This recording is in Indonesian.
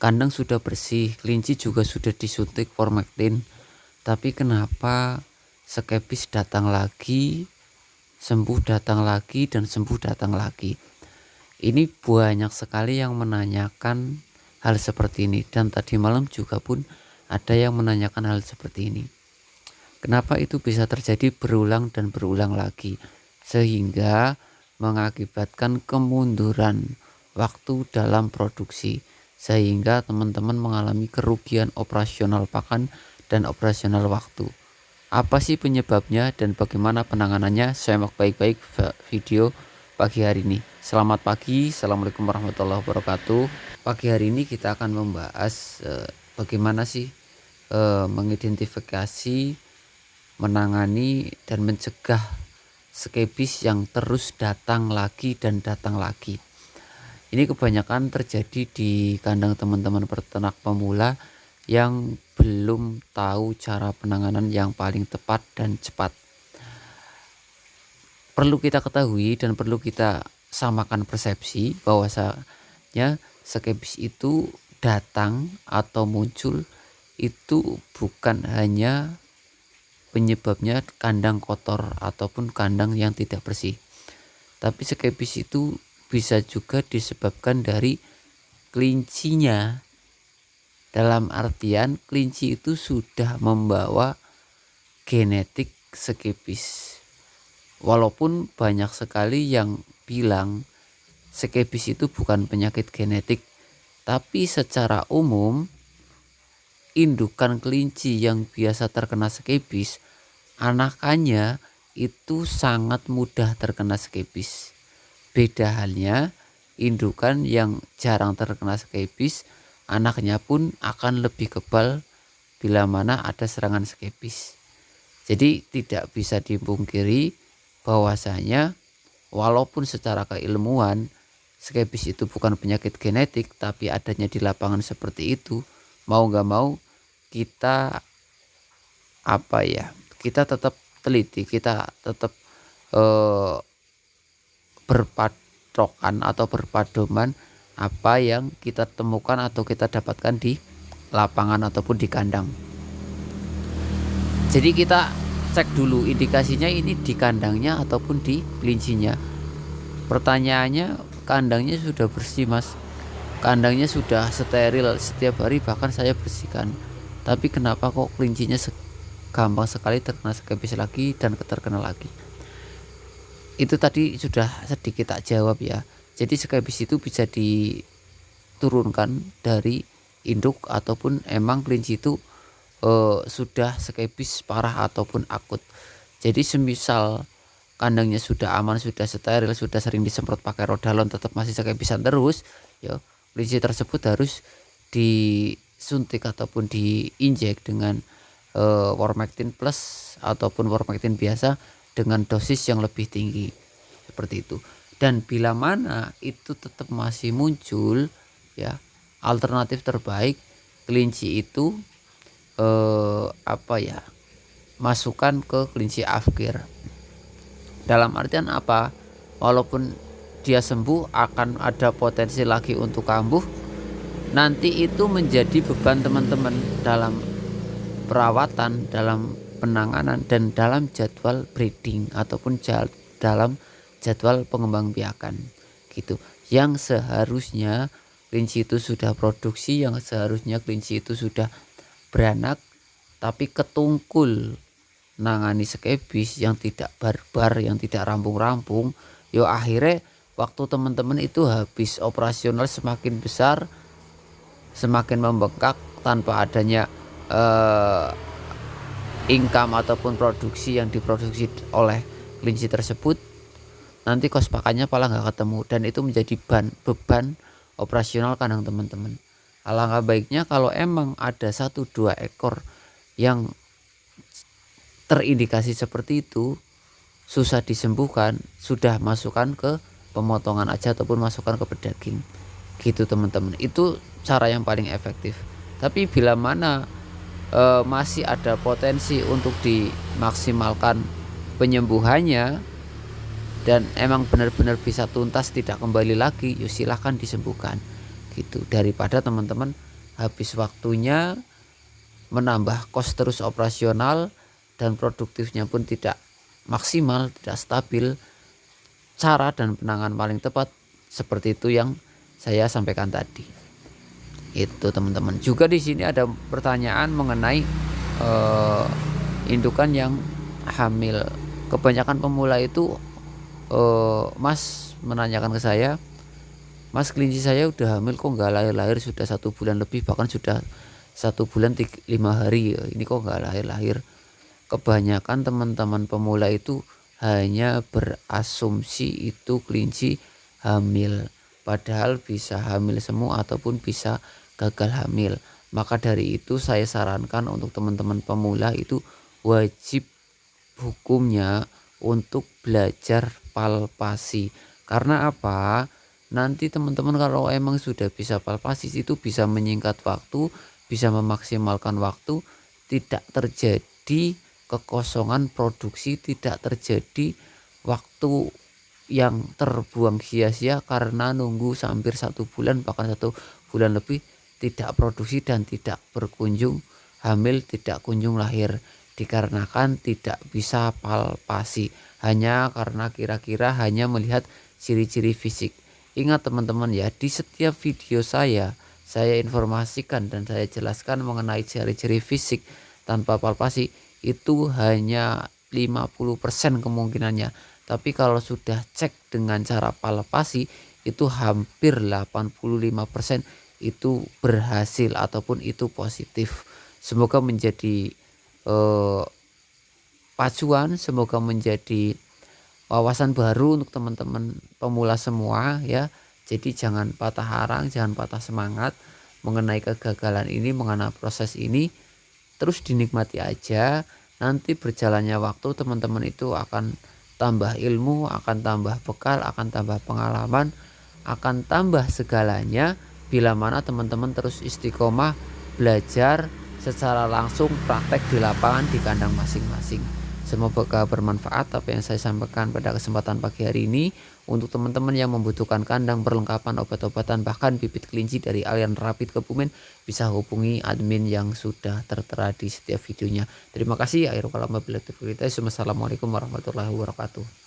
kandang sudah bersih, kelinci juga sudah disuntik Vormectin, tapi kenapa skepis datang lagi, sembuh datang lagi, dan sembuh datang lagi? Ini banyak sekali yang menanyakan hal seperti ini, dan tadi malam juga pun ada yang menanyakan hal seperti ini. Kenapa itu bisa terjadi berulang dan berulang lagi, sehingga mengakibatkan kemunduran waktu dalam produksi, sehingga teman-teman mengalami kerugian operasional pakan dan operasional waktu. Apa sih penyebabnya dan bagaimana penanganannya? Simak baik-baik video pagi hari ini. Selamat pagi, assalamualaikum warahmatullahi wabarakatuh. Pagi hari ini kita akan membahas bagaimana sih mengidentifikasi, menangani dan mencegah skebis yang terus datang lagi dan datang lagi. Ini kebanyakan terjadi di kandang teman-teman peternak pemula yang belum tahu cara penanganan yang paling tepat dan cepat. Perlu kita ketahui dan perlu kita samakan persepsi bahwasanya skebis itu datang atau muncul itu bukan hanya penyebabnya kandang kotor ataupun kandang yang tidak bersih, tapi skebis itu bisa juga disebabkan dari kelincinya. Dalam artian kelinci itu sudah membawa genetik skebis. Walaupun banyak sekali yang bilang skebis itu bukan penyakit genetik, tapi secara umum indukan kelinci yang biasa terkena skebis, anakannya itu sangat mudah terkena skebis. Beda halnya indukan yang jarang terkena skebis, anaknya pun akan lebih kebal bila mana ada serangan skebis. Jadi tidak bisa dipungkiri bahwasanya walaupun secara keilmuan skebis itu bukan penyakit genetik, tapi adanya di lapangan seperti itu, mau gak mau kita kita tetap teliti, kita tetap berpatokan atau berpadoman apa yang kita temukan atau kita dapatkan di lapangan ataupun di kandang. Jadi kita cek dulu indikasinya ini di kandangnya ataupun di kelincinya. Pertanyaannya, kandangnya sudah bersih mas, kandangnya sudah steril, setiap hari bahkan saya bersihkan, tapi kenapa kok kelincinya gampang sekali terkena skebis lagi dan terkena lagi? Itu tadi sudah sedikit tak jawab ya. Jadi skebis itu bisa diturunkan dari induk ataupun emang kelinci itu sudah skebis parah ataupun akut. Jadi semisal kandangnya sudah aman, sudah steril, sudah sering disemprot pakai rodalon, tetap masih skebisan terus, ya kelinci tersebut harus disuntik ataupun diinjek dengan Vormectin plus ataupun Vormectin biasa dengan dosis yang lebih tinggi, seperti itu. Dan bila mana itu tetap masih muncul, ya alternatif terbaik kelinci itu masukkan ke kelinci afkir. Dalam artian apa? Walaupun dia sembuh, akan ada potensi lagi untuk kambuh. Nanti itu menjadi beban teman-teman dalam perawatan, dalam penanganan, dan dalam jadwal breeding ataupun dalam jadwal pengembangbiakan gitu. Yang seharusnya kelinci itu sudah produksi, yang seharusnya kelinci itu sudah beranak, tapi ketungkul nangani skebis yang tidak barbar, yang tidak rampung-rampung, yo akhirnya waktu teman-teman itu habis, operasional semakin besar, semakin membengkak tanpa adanya income ataupun produksi yang diproduksi oleh kelinci tersebut. Nanti kos pakannya malah nggak ketemu, dan itu menjadi beban operasional kandang teman-teman. Alangkah baiknya kalau emang ada 1-2 ekor yang terindikasi seperti itu, susah disembuhkan, sudah masukkan ke pemotongan aja ataupun masukkan ke pedaging gitu teman-teman. Itu cara yang paling efektif. Tapi bila mana masih ada potensi untuk dimaksimalkan penyembuhannya dan emang benar-benar bisa tuntas tidak kembali lagi, yuk silahkan disembuhkan gitu, daripada teman-teman habis waktunya, menambah kos terus operasional, dan produktifnya pun tidak maksimal, tidak stabil. Cara dan penanganan paling tepat seperti itu yang saya sampaikan tadi. Itu teman-teman. Juga di sini ada pertanyaan mengenai indukan yang hamil. Kebanyakan pemula itu Mas menanyakan ke saya, Mas, kelinci saya udah hamil kok nggak lahir-lahir, sudah 1 bulan lebih, bahkan sudah 1 bulan 5 hari, ini kok nggak lahir-lahir. Kebanyakan teman-teman pemula itu hanya berasumsi itu kelinci hamil, padahal bisa hamil semu ataupun bisa gagal hamil. Maka dari itu saya sarankan untuk teman-teman pemula itu wajib hukumnya untuk belajar palpasi. Karena apa? Nanti teman-teman kalau emang sudah bisa palpasi itu bisa menyingkat waktu, bisa memaksimalkan waktu, tidak terjadi kekosongan produksi, tidak terjadi waktu yang terbuang sia-sia karena nunggu hampir 1 bulan, bahkan 1 bulan lebih tidak produksi dan tidak berkunjung hamil, tidak kunjung lahir, dikarenakan tidak bisa palpasi, hanya karena kira-kira hanya melihat ciri-ciri fisik. Ingat teman-teman ya, di setiap video saya informasikan dan saya jelaskan mengenai ciri-ciri fisik tanpa palpasi itu hanya 50% kemungkinannya. Tapi kalau sudah cek dengan cara palpasi itu hampir 85% itu berhasil ataupun itu positif. Semoga menjadi pacuan, semoga menjadi wawasan baru untuk teman-teman pemula semua ya. Jadi jangan patah arang, jangan patah semangat mengenai kegagalan ini, mengenai proses ini. Terus dinikmati aja. Nanti berjalannya waktu teman-teman itu akan tambah ilmu, akan tambah bekal, akan tambah pengalaman, akan tambah segalanya bila mana teman-teman terus istiqomah belajar secara langsung, praktek di lapangan di kandang masing-masing. Semoga bermanfaat apa yang saya sampaikan pada kesempatan pagi hari ini. Untuk teman-teman yang membutuhkan kandang, perlengkapan, obat-obatan, bahkan bibit kelinci dari Alian Rapid Kebumen, bisa hubungi admin yang sudah tertera di setiap videonya. Terima kasih. Akhirul kalam wabillahi taufiq. Wassalamualaikum warahmatullahi wabarakatuh.